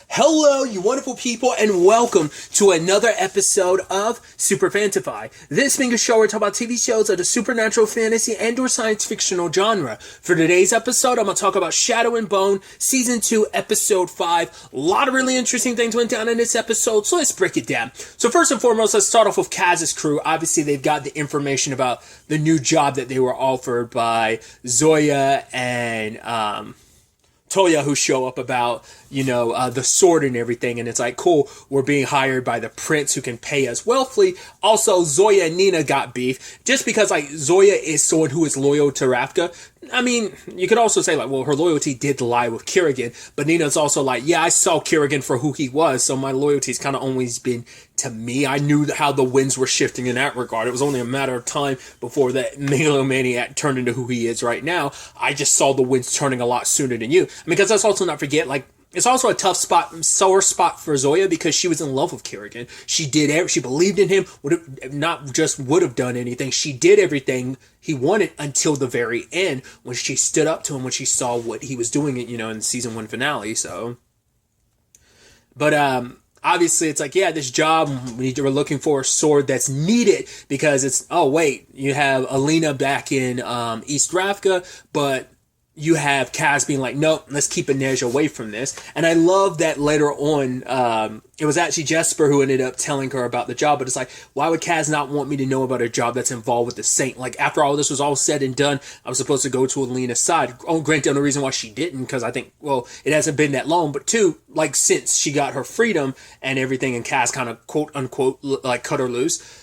Hello, you wonderful people, and welcome to another episode of Super-Fanta-Fi. This being a show where we talk about TV shows of the supernatural, fantasy, and or science fictional genre. For today's episode, I'm going to talk about Shadow and Bone, Season 2, Episode 5. A lot of really interesting things went down in this episode, so let's break it down. So first and foremost, let's start off with Kaz's crew. Obviously, they've got the information about the new job that they were offered by Zoya and Toya, who show up about, the sword and everything. And it's like, cool, we're being hired by the prince who can pay us wealthily. Also, Zoya and Nina got beef just because, Zoya is someone who is loyal to Rafka. I mean, you could also say, her loyalty did lie with Kerrigan, but Nina's also I saw Kerrigan for who he was, so my loyalty's kind of always been to me. I knew how the winds were shifting in that regard. It was only a matter of time before that megalomaniac turned into who he is right now. I just saw the winds turning a lot sooner than you. Because let's also not forget, it's also a tough sore spot for Zoya because she was in love with Kerrigan. She believed in him, would have done anything. She did everything he wanted until the very end when she stood up to him, when she saw what he was doing, in the season 1 finale, so. But, obviously it's this job, we're looking for a sword that's needed because it's, you have Alina back in, East Ravka, but you have Kaz being nope, let's keep Inej away from this. And I love that later on, it was actually Jesper who ended up telling her about the job, but it's why would Kaz not want me to know about a job that's involved with the Saint? After all this was all said and done, I was supposed to go to Alina's side. Oh, granted, the only reason why she didn't, because I think, it hasn't been that long, but two, since she got her freedom and everything, and Kaz kind of, quote unquote, cut her loose,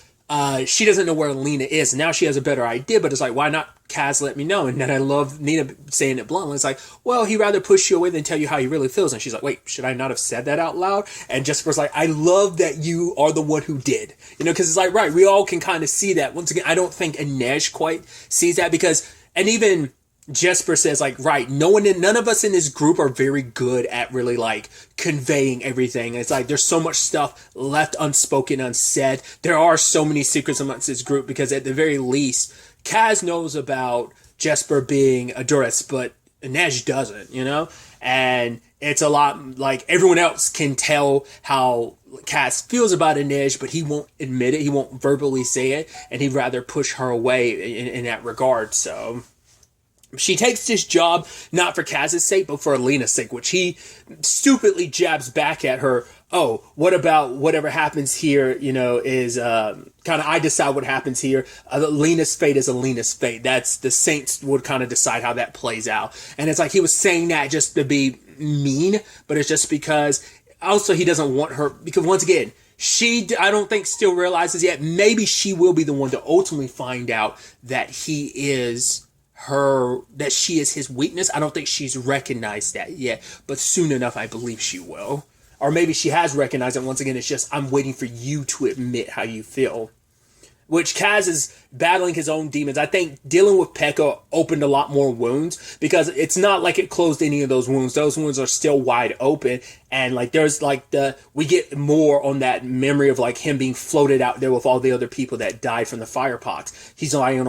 she doesn't know where Alina is. Now she has a better idea, but it's why not Kaz let me know? And then I love Nina saying it bluntly. It's he'd rather push you away than tell you how he really feels. And she's wait, should I not have said that out loud? And Jesper's I love that you are the one who did. Because it's right, we all can kind of see that. Once again, I don't think Inej quite sees that because, and even Jesper says right, none of us in this group are very good at really conveying everything. It's there's so much stuff left unspoken, unsaid. There are so many secrets amongst this group because at the very least, Kaz knows about Jesper being a Duras, but Inej doesn't, and it's a lot everyone else can tell how Kaz feels about Inej, but he won't admit it. He won't verbally say it, and he'd rather push her away in that regard. So she takes this job not for Kaz's sake, but for Alina's sake, which he stupidly jabs back at her. Oh, what about whatever happens here, is kind of I decide what happens here. Alina's fate is Alina's fate. That's the Saints would kind of decide how that plays out. And it's he was saying that just to be mean, but it's just because also he doesn't want her, because once again, I don't think still realizes yet, maybe she will be the one to ultimately find out that he is that she is his weakness. I don't think she's recognized that yet, but soon enough, I believe she will. Or maybe she has recognized it. Once again, it's just, I'm waiting for you to admit how you feel. Which Kaz is battling his own demons. I think dealing with Pekka opened a lot more wounds because it's not it closed any of those wounds. Those wounds are still wide open. And there's we get more on that memory of him being floated out there with all the other people that died from the firepox. He's lying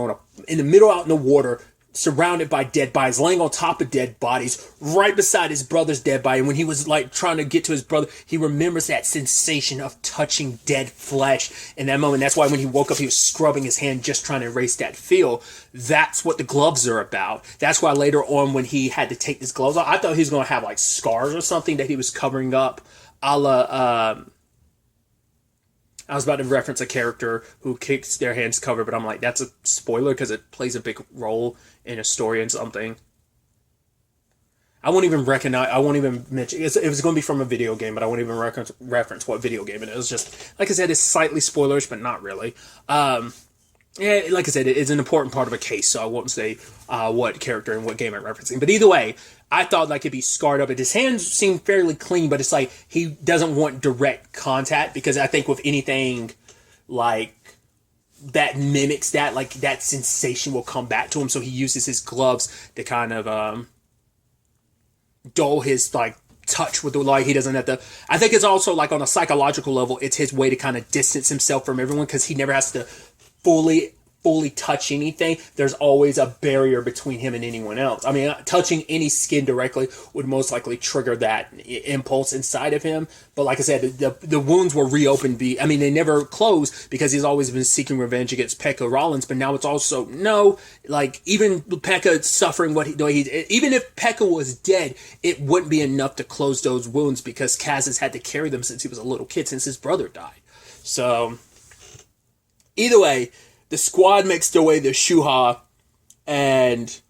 in the middle out in the water, surrounded by dead bodies, laying on top of dead bodies, right beside his brother's dead body. And when he was trying to get to his brother, he remembers that sensation of touching dead flesh in that moment. That's why when he woke up, he was scrubbing his hand, just trying to erase that feel. That's what the gloves are about. That's why later on, when he had to take his gloves off, I thought he was going to have scars or something that he was covering up, a la, I was about to reference a character who kicks their hands covered, but I'm that's a spoiler because it plays a big role in a story and something. I won't even mention, it was going to be from a video game, but I won't even reference what video game it is. Just, like I said, it's slightly spoilers, but not really. Yeah, like I said, it's an important part of a case, so I won't say what character and what game I'm referencing. But either way, I thought it'd be scarred up. And his hands seem fairly clean, but it's he doesn't want direct contact because I think with anything that mimics that, that sensation will come back to him. So he uses his gloves to kind of dull his touch with the light. He doesn't have to. I think it's also on a psychological level, it's his way to kind of distance himself from everyone because he never has to fully fully touch anything, there's always a barrier between him and anyone else. I mean, touching any skin directly would most likely trigger that impulse inside of him. But like I said, the wounds were reopened. They never closed because he's always been seeking revenge against Pekka Rollins. But now it's also, no, like, even Pekka suffering even if Pekka was dead, it wouldn't be enough to close those wounds because Kaz has had to carry them since he was a little kid, since his brother died. So, either way, the squad makes their way to Shuha, and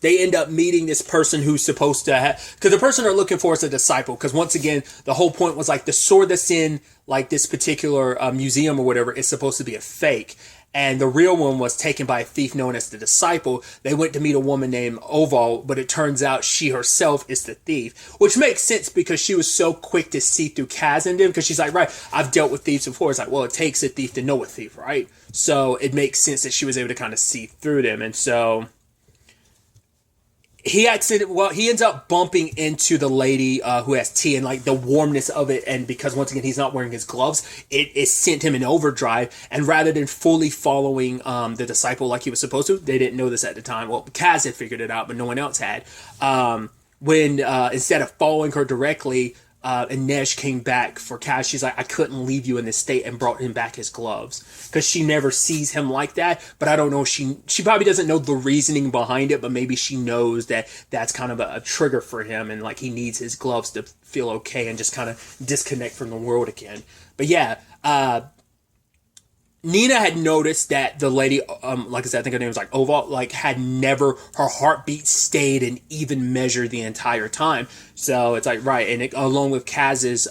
they end up meeting this person who's supposed to have... Because the person they're looking for is a disciple. Because once again, the whole point was like the sword that's in like this particular museum or whatever is supposed to be a fake. And the real one was taken by a thief known as the disciple. They went to meet a woman named Oval, but it turns out she herself is the thief. Which makes sense because she was so quick to see through Kaz and them. Because she's like, right, I've dealt with thieves before. It's like, well, it takes a thief to know a thief, right? So it makes sense that she was able to kind of see through them. And so... he ends up bumping into the lady who has tea, and like the warmness of it, and because once again he's not wearing his gloves, it sent him in overdrive. And rather than fully following the disciple like he was supposed to, they didn't know this at the time. Well, Kaz had figured it out, but no one else had. When instead of following her directly, Inej came back for Kaz, she's like, I couldn't leave you in this state, and brought him back his gloves. Because she never sees him like that, but I don't know, she probably doesn't know the reasoning behind it, but maybe she knows that that's kind of a trigger for him, and like he needs his gloves to feel okay and just kind of disconnect from the world again. But yeah, Nina had noticed that the lady, like I said, I think her name was like Oval, like had never, her heartbeat stayed and even measured the entire time. So it's like, right, and along with Kaz's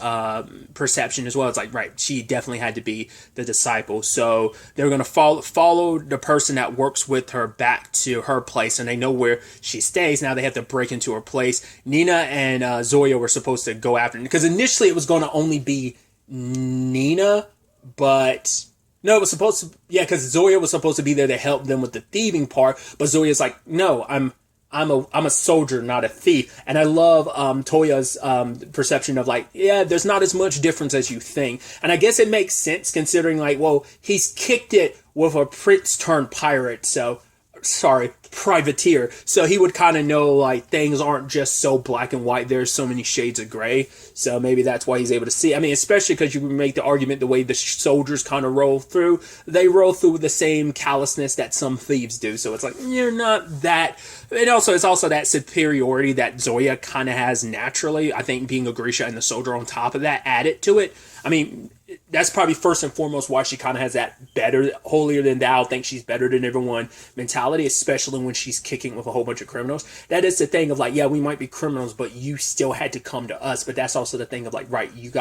perception as well, it's like, right, she definitely had to be the disciple. So they're going to follow the person that works with her back to her place, and they know where she stays. Now they have to break into her place. Nina and Zoya were supposed to go after her, because initially it was going to only be Nina, but... no, it was supposed to... yeah, because Zoya was supposed to be there to help them with the thieving part, but Zoya's like, no, I'm a soldier, not a thief. And I love Toya's perception of like, yeah, there's not as much difference as you think. And I guess it makes sense considering like, well, he's kicked it with a prince turned pirate, so... sorry, privateer. So he would kind of know like things aren't just so black and white. There's so many shades of gray. So maybe that's why he's able to see. I mean, especially because you make the argument the way the soldiers kind of roll through. They roll through with the same callousness that some thieves do. So it's like, you're not that. And also, it's also that superiority that Zoya kind of has naturally. I think being a Grisha and the soldier on top of that added to it. I mean, that's probably first and foremost why she kind of has that better, holier than thou, think she's better than everyone mentality, especially when she's kicking with a whole bunch of criminals. That is the thing of like, yeah, we might be criminals, but you still had to come to us. But that's also the thing of like, right, you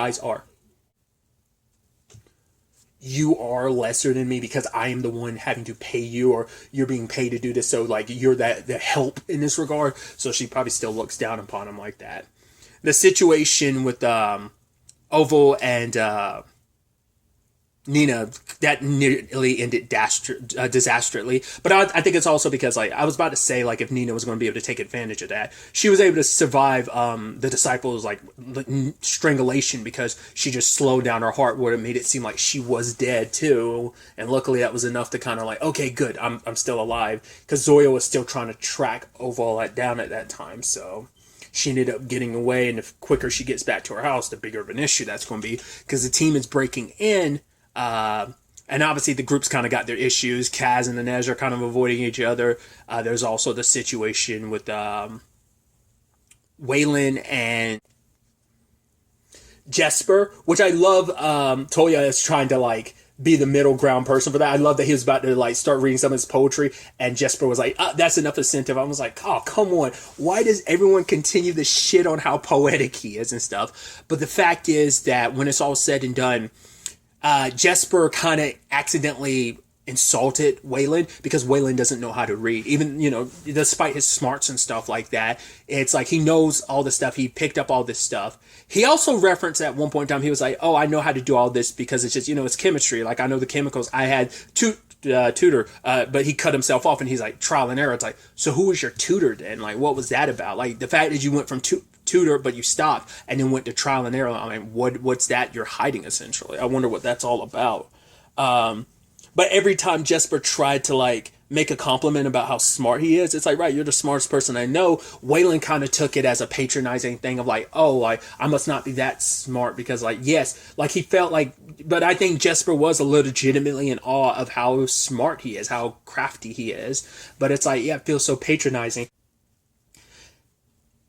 are lesser than me because I am the one having to pay you, or you're being paid to do this. So like, you're the help in this regard. So she probably still looks down upon him like that. The situation with Oval and Nina, that nearly ended disastrously. But I think it's also because, like, I was about to say, like, if Nina was going to be able to take advantage of that, she was able to survive the disciples' like strangulation because she just slowed down her heart, would have made it seem like she was dead too. And luckily, that was enough to kind of like, okay, good, I'm still alive, because Zoya was still trying to track Oval down at that time. So she ended up getting away, and the quicker she gets back to her house, the bigger of an issue that's going to be, because the team is breaking in. And obviously the groups kind of got their issues. Kaz and Inej are kind of avoiding each other. There's also the situation with Waylon and Jesper, which I love. Toya is trying to like be the middle ground person for that. I love that he was about to like start reading some of his poetry, and Jesper was like, that's enough incentive. I was like, oh, come on. Why does everyone continue to shit on how poetic he is and stuff? But the fact is that when it's all said and done, Jesper kind of accidentally insulted Waylon because Waylon doesn't know how to read. Even, despite his smarts and stuff like that, it's like he knows all the stuff. He picked up all this stuff. He also referenced at one point in time, he was like, oh, I know how to do all this because it's just, it's chemistry. Like, I know the chemicals. I had tutor, but he cut himself off, and he's like, trial and error. It's like, so who was your tutor then? Like, what was that about? Like, the fact that you went from tutor, but you stopped and then went to trial and error. I mean, what's that you're hiding essentially? I wonder what that's all about. But every time Jesper tried to like make a compliment about how smart he is, it's like, right, you're the smartest person I know. Waylon kind of took it as a patronizing thing of like, oh, like I must not be that smart because like, yes, like he felt like, but I think Jesper was a legitimately in awe of how smart he is, how crafty he is. But it's like, yeah, it feels so patronizing.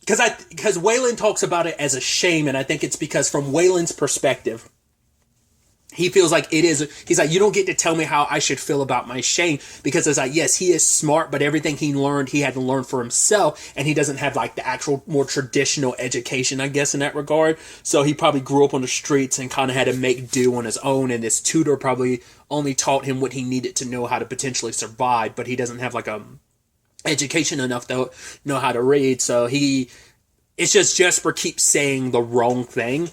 Because Waylon talks about it as a shame, and I think it's because from Waylon's perspective, he feels like it is, he's like, you don't get to tell me how I should feel about my Shane, because it's like, yes, he is smart, but everything he learned, he had to learn for himself, and he doesn't have like the actual more traditional education, I guess, in that regard. So he probably grew up on the streets and kind of had to make do on his own, and his tutor probably only taught him what he needed to know how to potentially survive, but he doesn't have like a education enough to know how to read. So it's just Jesper keeps saying the wrong thing.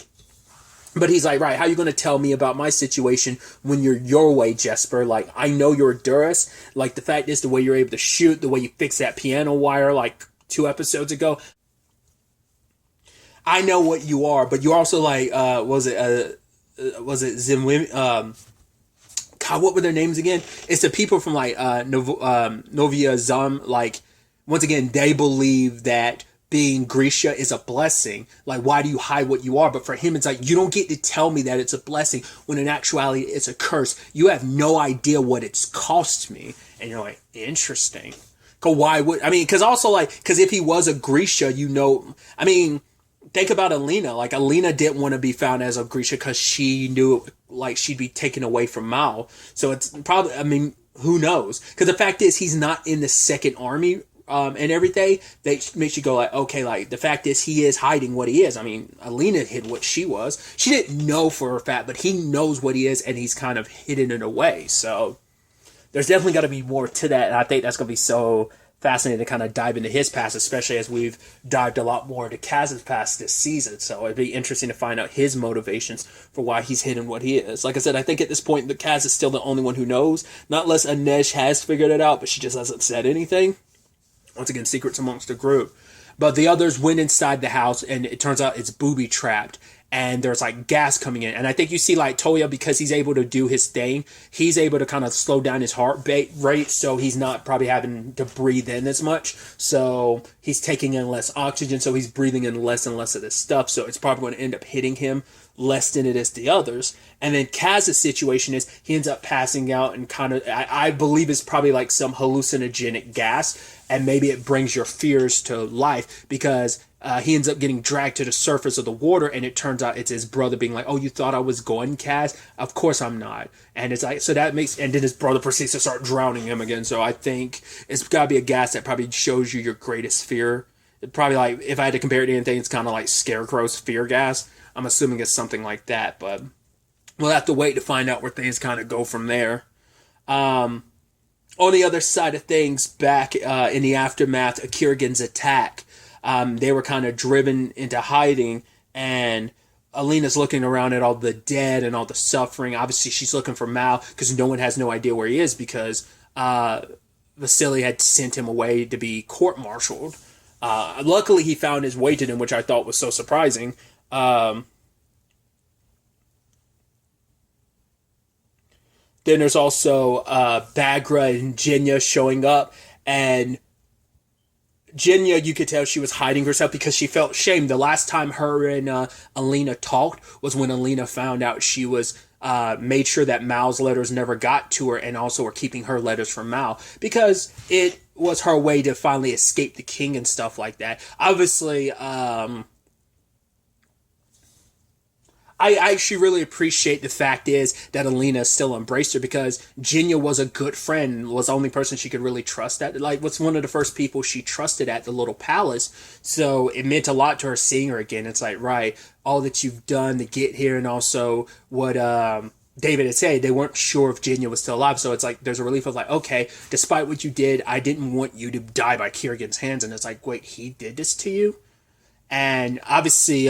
But he's like, right, how are you going to tell me about my situation when you're your way, Jesper? Like, I know you're a Duras. Like, the fact is, the way you're able to shoot, the way you fix that piano wire, like, 2 episodes ago, I know what you are. But you're also like, was it Zimwim, God, what were their names again? It's the people from, like, Novia Zam. Like, once again, they believe that being Grisha is a blessing. Like, why do you hide what you are? But for him, it's like, you don't get to tell me that it's a blessing when in actuality it's a curse. You have no idea what it's cost me. And you're like, interesting. Cause why would, I mean, cause also like, cause if he was a Grisha, you know, I mean, think about Alina. Like, Alina didn't want to be found as a Grisha because she knew like she'd be taken away from Mao. So it's probably, I mean, who knows? Because the fact is, he's not in the second army. And everything, that makes you go like, okay, like, the fact is he is hiding what he is. I mean, Alina hid what she was. She didn't know for a fact, but he knows what he is, and he's kind of hidden it away. So there's definitely got to be more to that, and I think that's going to be so fascinating to kind of dive into his past, especially as we've dived a lot more into Kaz's past this season. So it'd be interesting to find out his motivations for why he's hidden what he is. Like I said, I think at this point, the Kaz is still the only one who knows, not unless Inej has figured it out, but she just hasn't said anything. Once again, secrets amongst the group. But the others went inside the house, and it turns out it's booby-trapped. And there's, like, gas coming in. And I think you see, like, Toya, because he's able to do his thing, he's able to kind of slow down his heart rate, so he's not probably having to breathe in as much. So he's taking in less oxygen, so he's breathing in less and less of this stuff. So it's probably going to end up hitting him less than it is the others. And then Kaz's situation is he ends up passing out and kind of, I believe it's probably like some hallucinogenic gas, and maybe it brings your fears to life, because he ends up getting dragged to the surface of the water, and it turns out it's his brother being like, oh, you thought I was gone, Kaz? Of course I'm not. And it's like, so that makes, and then his brother proceeds to start drowning him again. So I think it's got to be a gas that probably shows you your greatest fear. It probably, like, if I had to compare it to anything, it's kind of like Scarecrow's fear gas. I'm assuming it's something like that, but we'll have to wait to find out where things kind of go from there. On the other side of things, back in the aftermath of Kirigan's attack, they were kind of driven into hiding, and Alina's looking around at all the dead and all the suffering. Obviously, she's looking for Mao, because no one has no idea where he is, because Vasily had sent him away to be court-martialed. Luckily, he found his way to them, which I thought was so surprising. Then there's also Bagra and Jinya showing up, and Jinya, you could tell she was hiding herself because she felt shame. The last time her and Alina talked was when Alina found out she was made sure that Mao's letters never got to her, and also were keeping her letters from Mao, because it was her way to finally escape the king and stuff like that. Obviously, I actually really appreciate the fact is that Alina still embraced her, because Jinya was a good friend, was the only person she could really trust at. Like, was one of the first people she trusted at the little palace. So it meant a lot to her seeing her again. It's like, right, all that you've done to get here, and also what David had said, they weren't sure if Jinya was still alive. So it's like, there's a relief of like, okay, despite what you did, I didn't want you to die by Kirigan's hands. And it's like, wait, he did this to you? And obviously,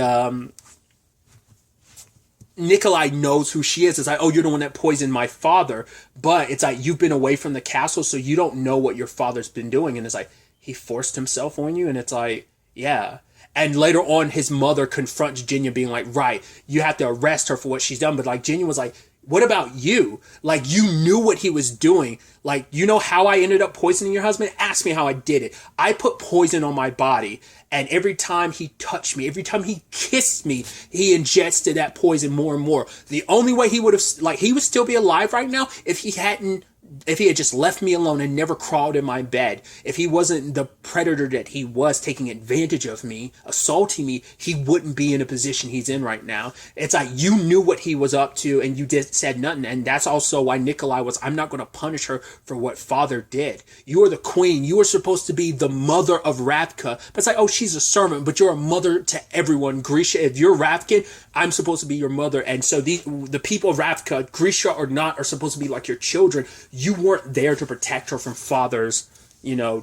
Nikolai knows who she is. It's like, oh, you're the one that poisoned my father. But it's like, you've been away from the castle, so you don't know what your father's been doing. And it's like, he forced himself on you? And it's like, yeah. And later on, his mother confronts Jinya, being like, right, you have to arrest her for what she's done. But like, Jinya was like, what about you? Like, you knew what he was doing. Like, you know how I ended up poisoning your husband? Ask me how I did it. I put poison on my body, and every time he touched me, every time he kissed me, he ingested that poison more and more. The only way he would have, like, he would still be alive right now if he had just left me alone and never crawled in my bed. If he wasn't the predator that he was, taking advantage of me, assaulting me, he wouldn't be in a position he's in right now. It's like, you knew what he was up to and you said nothing. And that's also why Nikolai was, I'm not going to punish her for what father did. You are the queen. You are supposed to be the mother of Ravka. But it's like, oh, she's a servant, but you're a mother to everyone. Grisha, if you're Ravkin, I'm supposed to be your mother. And so the people of Ravka, Grisha or not, are supposed to be like your children. You weren't there to protect her from father's,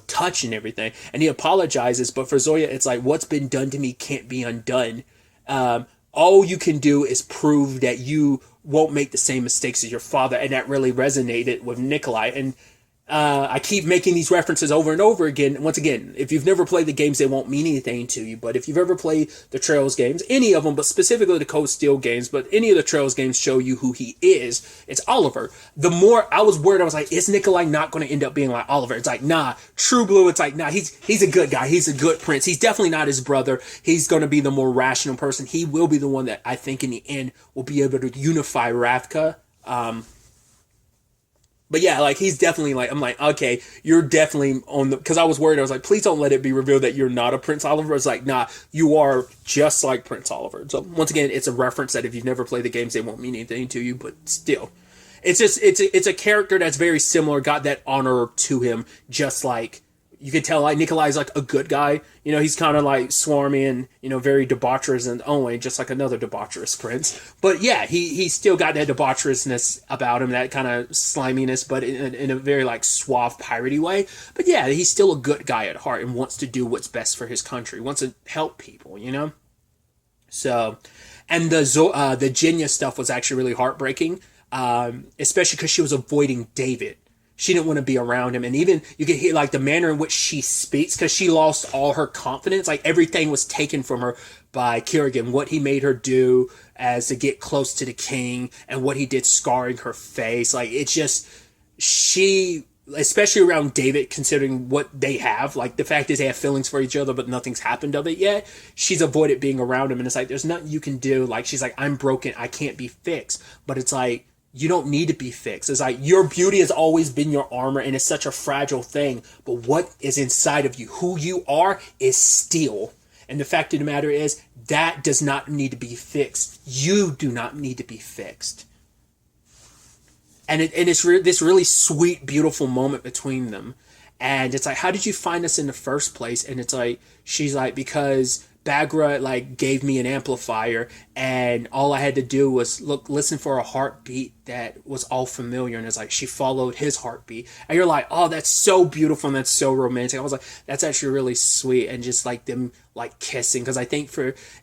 touch and everything. And he apologizes, but for Zoya, it's like, what's been done to me can't be undone. All you can do is prove that you won't make the same mistakes as your father. And that really resonated with Nikolai. And I keep making these references over and over again. Once again, if you've never played the games, they won't mean anything to you. But if you've ever played the Trails games, any of them, but specifically the Cold Steel games, but any of the Trails games show you who he is. It's Oliver. The more I was worried, I was like, is Nikolai not going to end up being like Oliver? It's like, nah. True Blue, it's like, nah, he's a good guy. He's a good prince. He's definitely not his brother. He's going to be the more rational person. He will be the one that I think in the end will be able to unify Ravka. But yeah, like, he's definitely like, I'm like, okay, you're definitely on the, because I was worried. I was like, please don't let it be revealed that you're not a Prince Oliver. It's like, nah, you are just like Prince Oliver. So once again, it's a reference that if you've never played the games, they won't mean anything to you, but still. It's just, it's a character that's very similar, got that honor to him, just like, you could tell, like, Nikolai's like a good guy. He's kind of like swarmy and, very debaucherous and only just like another debaucherous prince. But yeah, he still got that debaucherousness about him, that kind of sliminess, but in a very like suave, piratey way. But yeah, he's still a good guy at heart and wants to do what's best for his country, wants to help people, So, and the Jinya stuff was actually really heartbreaking, especially because she was avoiding David. She didn't want to be around him. And even you could hear like the manner in which she speaks, because she lost all her confidence. Like, everything was taken from her by Kerrigan. What he made her do as to get close to the king, and what he did scarring her face. Like, it's just, she, especially around David, considering what they have, like the fact is they have feelings for each other, but nothing's happened of it yet. She's avoided being around him. And it's like, there's nothing you can do. Like, she's like, I'm broken. I can't be fixed. But it's like, you don't need to be fixed. It's like, your beauty has always been your armor, and it's such a fragile thing. But what is inside of you, who you are, is steel. And the fact of the matter is, that does not need to be fixed. You do not need to be fixed. And it's this really sweet, beautiful moment between them. And it's like, how did you find us in the first place? And it's like, she's like, because Bagra like gave me an amplifier, and all I had to do was listen for a heartbeat that was all familiar. And it's like, she followed his heartbeat, and you're like, oh, that's so beautiful and that's so romantic. I was like, that's actually really sweet. And just like them like kissing, because I think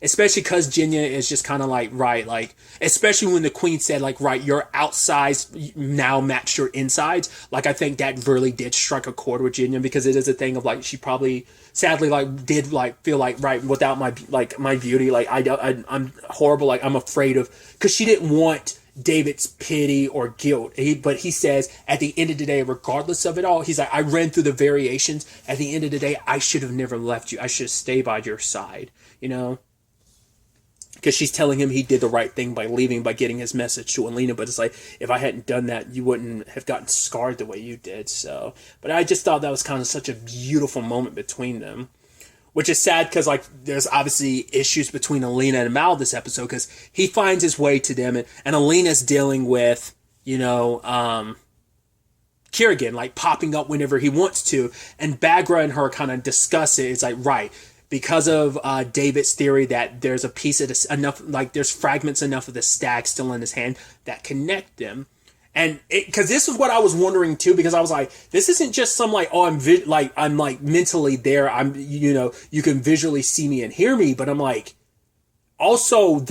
especially because Jinya is just kind of like, right, like, especially when the queen said like, right, your outsides now match your insides. Like, I think that really did strike a chord with Jinya, because it is a thing of like, she probably sadly like did like feel like, right, without my beauty, like I'm horrible, like I'm afraid of, because she didn't want David's pity or guilt. But he says at the end of the day, regardless of it all, he's like, I ran through the variations. At the end of the day, I should have never left you. I should have stayed by your side, because she's telling him he did the right thing by leaving, by getting his message to Alina. But it's like, if I hadn't done that, you wouldn't have gotten scarred the way you did. So, but I just thought that was kind of such a beautiful moment between them, which is sad because like there's obviously issues between Alina and Mal this episode, because he finds his way to them, and Alina's dealing with, Kerrigan like popping up whenever he wants to, and Bagra and her kind of discuss it. It's like, right, because of David's theory that there's a piece of this enough, like there's fragments enough of the stack still in his hand that connect them. And because this is what I was wondering too, because I was like, this isn't just some like, oh, I'm like mentally there. I'm, you can visually see me and hear me, but I'm like, also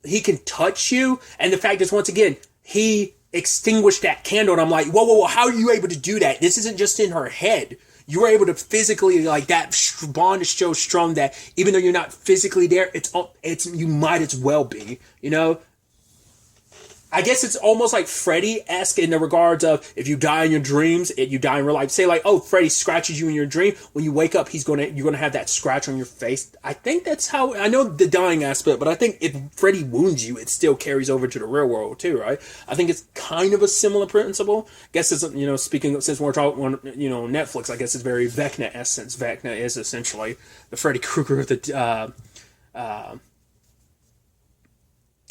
he can touch you. And the fact is, once again, he extinguished that candle, and I'm like, whoa, how are you able to do that? This isn't just in her head. You were able to physically, like, that bond is so strong that even though you're not physically there, it's you might as well be, I guess it's almost like Freddy-esque in the regards of if you die in your dreams, you die in real life. Say like, oh, Freddy scratches you in your dream. When you wake up, you're gonna have that scratch on your face. I think that's how, I know the dying aspect, but I think if Freddy wounds you, it still carries over to the real world too, right? I think it's kind of a similar principle. I guess it's, speaking of, since we're talking on, Netflix, I guess it's very Vecna-esque, since Vecna is essentially the Freddy Krueger of the,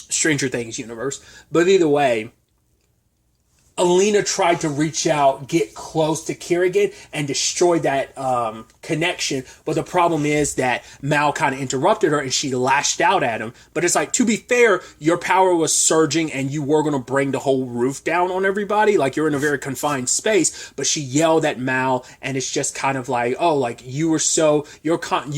Stranger Things universe. But either way, Alina tried to reach out, get close to Kerrigan, and destroy that connection. But the problem is that Mal kind of interrupted her and she lashed out at him. But it's like, to be fair, your power was surging and you were going to bring the whole roof down on everybody. Like, you're in a very confined space. But she yelled at Mal, and it's just kind of like, oh, like, you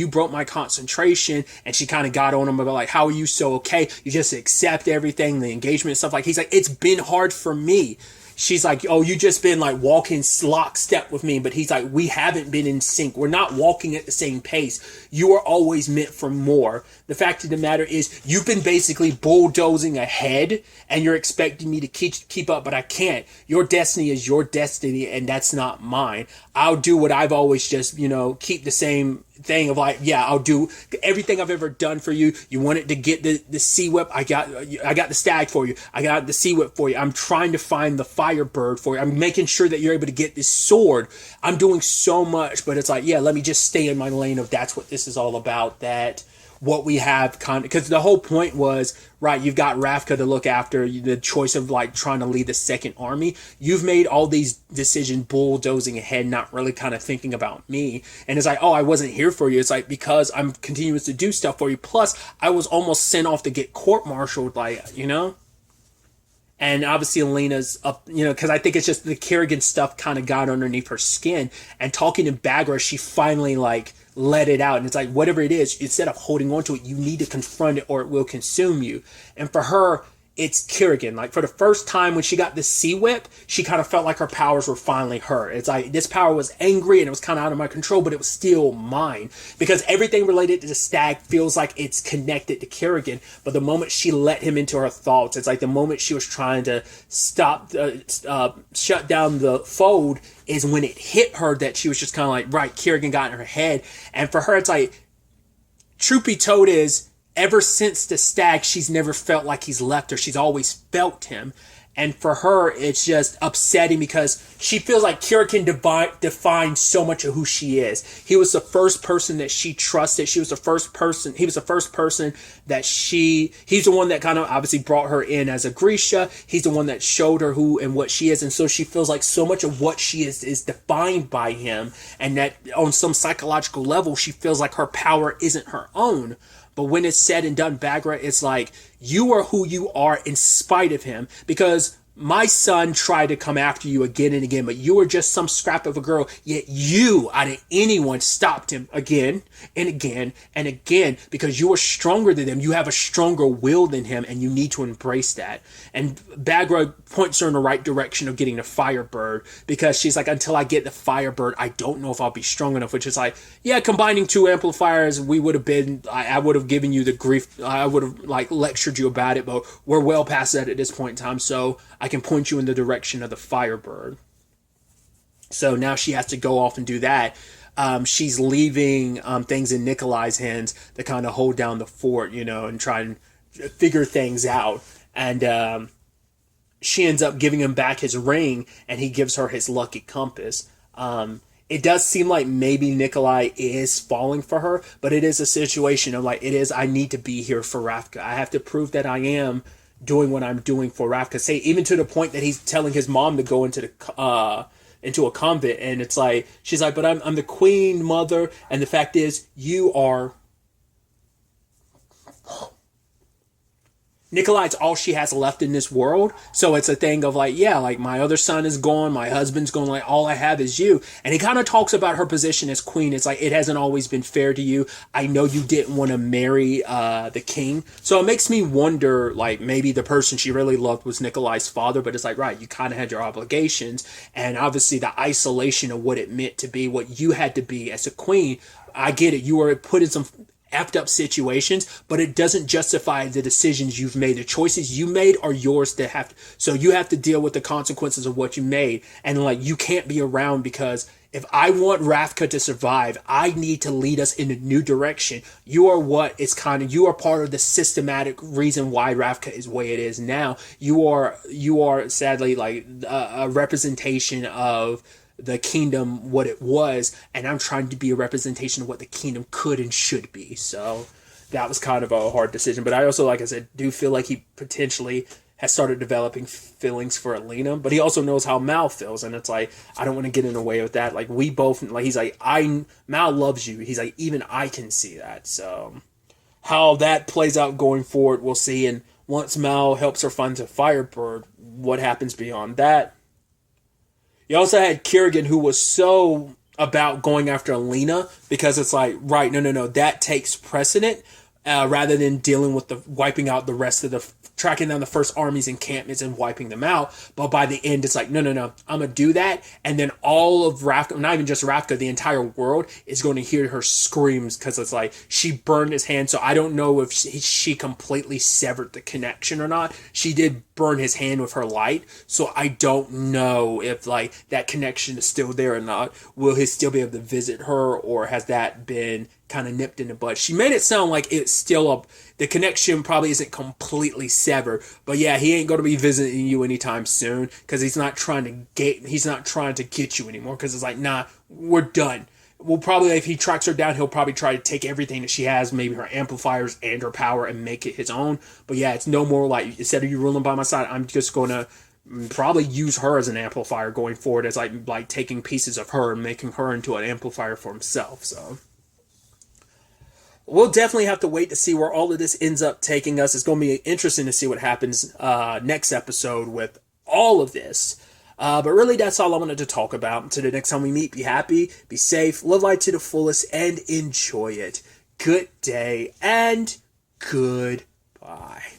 broke my concentration. And she kind of got on him about like, how are you so okay? You just accept everything, the engagement and stuff. Like, he's like, it's been hard for me. She's like, oh, you just been like walking lockstep with me. But he's like, we haven't been in sync. We're not walking at the same pace. You are always meant for more. The fact of the matter is, you've been basically bulldozing ahead and you're expecting me to keep up, but I can't. Your destiny is your destiny, and that's not mine. I'll do what I've always just, keep the same thing of like, yeah, I'll do everything I've ever done for you. You wanted to get the sea whip. I got the stag for you. I got the sea whip for you. I'm trying to find the firebird for you. I'm making sure that you're able to get this sword. I'm doing so much, but it's like, yeah, let me just stay in my lane of that's what this is all about. That what we have because the whole point was, right, you've got Ravka to look after, the choice of like trying to lead the second army. You've made all these decisions bulldozing ahead, not really kind of thinking about me. And it's like, oh, I wasn't here for you. It's like, because I'm continuing to do stuff for you. Plus, I was almost sent off to get court-martialed, And obviously Alina's up, because I think it's just the Kerrigan stuff kind of got underneath her skin. And talking to Bagra, she finally let it out. And it's like, whatever it is, instead of holding on to it, you need to confront it or it will consume you. And for her, it's Kerrigan. Like, for the first time when she got the sea whip, she kind of felt like her powers were finally her. It's like, this power was angry and it was kind of out of my control, but it was still mine. Because everything related to the stag feels like it's connected to Kerrigan. But the moment she let him into her thoughts, it's like the moment she was trying to shut down the fold is when it hit her that she was just kind of like, right, Kerrigan got in her head. And for her, it's like, truth be told is, ever since the stag, she's never felt like he's left her. She's always felt him. And for her, it's just upsetting because she feels like Kerrigan defined so much of who she is. He was the first person that she trusted. He was the first person that he's the one that kind of obviously brought her in as a Grisha. He's the one that showed her who and what she is. And so she feels like so much of what she is defined by him. And that on some psychological level, she feels like her power isn't her own. But when it's said and done, Bagra, it's like, you are who you are in spite of him. Because my son tried to come after you again and again, but you were just some scrap of a girl. Yet you, out of anyone, stopped him again and again and again because you are stronger than him. You have a stronger will than him, and you need to embrace that. And Bagra points her in the right direction of getting the Firebird because she's like, until I get the Firebird, I don't know if I'll be strong enough. Which is like, yeah, combining two amplifiers, I would have given you the grief. I would have lectured you about it, but we're well past that at this point in time. So I can point you in the direction of the Firebird. So now she has to go off and do that. She's leaving things in Nikolai's hands to kind of hold down the fort, and try and figure things out. And she ends up giving him back his ring, and he gives her his lucky compass. It does seem like maybe Nikolai is falling for her, but it is a situation of I need to be here for Ravka. I have to prove that I am doing what I'm doing for Ravka. Say, even to the point that he's telling his mom to go into a convent, and it's like, she's like, but I'm the queen mother, and the fact is, you are. Nikolai's all she has left in this world. So it's a thing of my other son is gone, my husband's gone, all I have is you. And he kind of talks about her position as queen. It's like, it hasn't always been fair to you. I know you didn't want to marry the king. So it makes me wonder, maybe the person she really loved was Nikolai's father, but it's like, right, you kind of had your obligations. And obviously the isolation of what it meant to be, what you had to be as a queen. I get it. You were put in some effed up situations, but it doesn't justify the decisions you've made. The choices you made are yours to have. So you have to deal with the consequences of what you made. And like, you can't be around, because if I want Ravka to survive, I need to lead us in a new direction. You are you are part of the systematic reason why Ravka is the way it is now. You are sadly like a representation of the kingdom, what it was, and I'm trying to be a representation of what the kingdom could and should be. So that was kind of a hard decision. But I also, like I said, do feel like he potentially has started developing feelings for Alina, but he also knows how Mal feels, and it's like, I don't want to get in the way with that. Like, we both, like, he's like, Mal loves you. He's like, even I can see that. So how that plays out going forward, we'll see. And once Mal helps her find a Firebird, what happens beyond that? You also had Kerrigan, who was so about going after Alina, because it's like, right, no, that takes precedent, rather than dealing with the wiping out the rest of tracking down the first army's encampments and wiping them out. But by the end, it's like, no, I'm going to do that. And then all of Ravka, not even just Ravka, the entire world is going to hear her screams, because it's like, she burned his hand. So I don't know if she completely severed the connection or not. She did burn his hand with her light. So I don't know if like that connection is still there or not. Will he still be able to visit her, or has that been kind of nipped in the bud? She made it sound like it's still up. The connection probably isn't completely severed, but yeah, he ain't going to be visiting you anytime soon, because he's not trying to get you anymore, because it's like, nah, we're done. We'll probably, if he tracks her down, he'll probably try to take everything that she has, maybe her amplifiers and her power, and make it his own. But yeah, it's no more like, instead of you ruling by my side, I'm just going to probably use her as an amplifier going forward, as like taking pieces of her and making her into an amplifier for himself. So we'll definitely have to wait to see where all of this ends up taking us. It's going to be interesting to see what happens next episode with all of this. But really, that's all I wanted to talk about. Until the next time we meet, be happy, be safe, live life to the fullest, and enjoy it. Good day, and goodbye.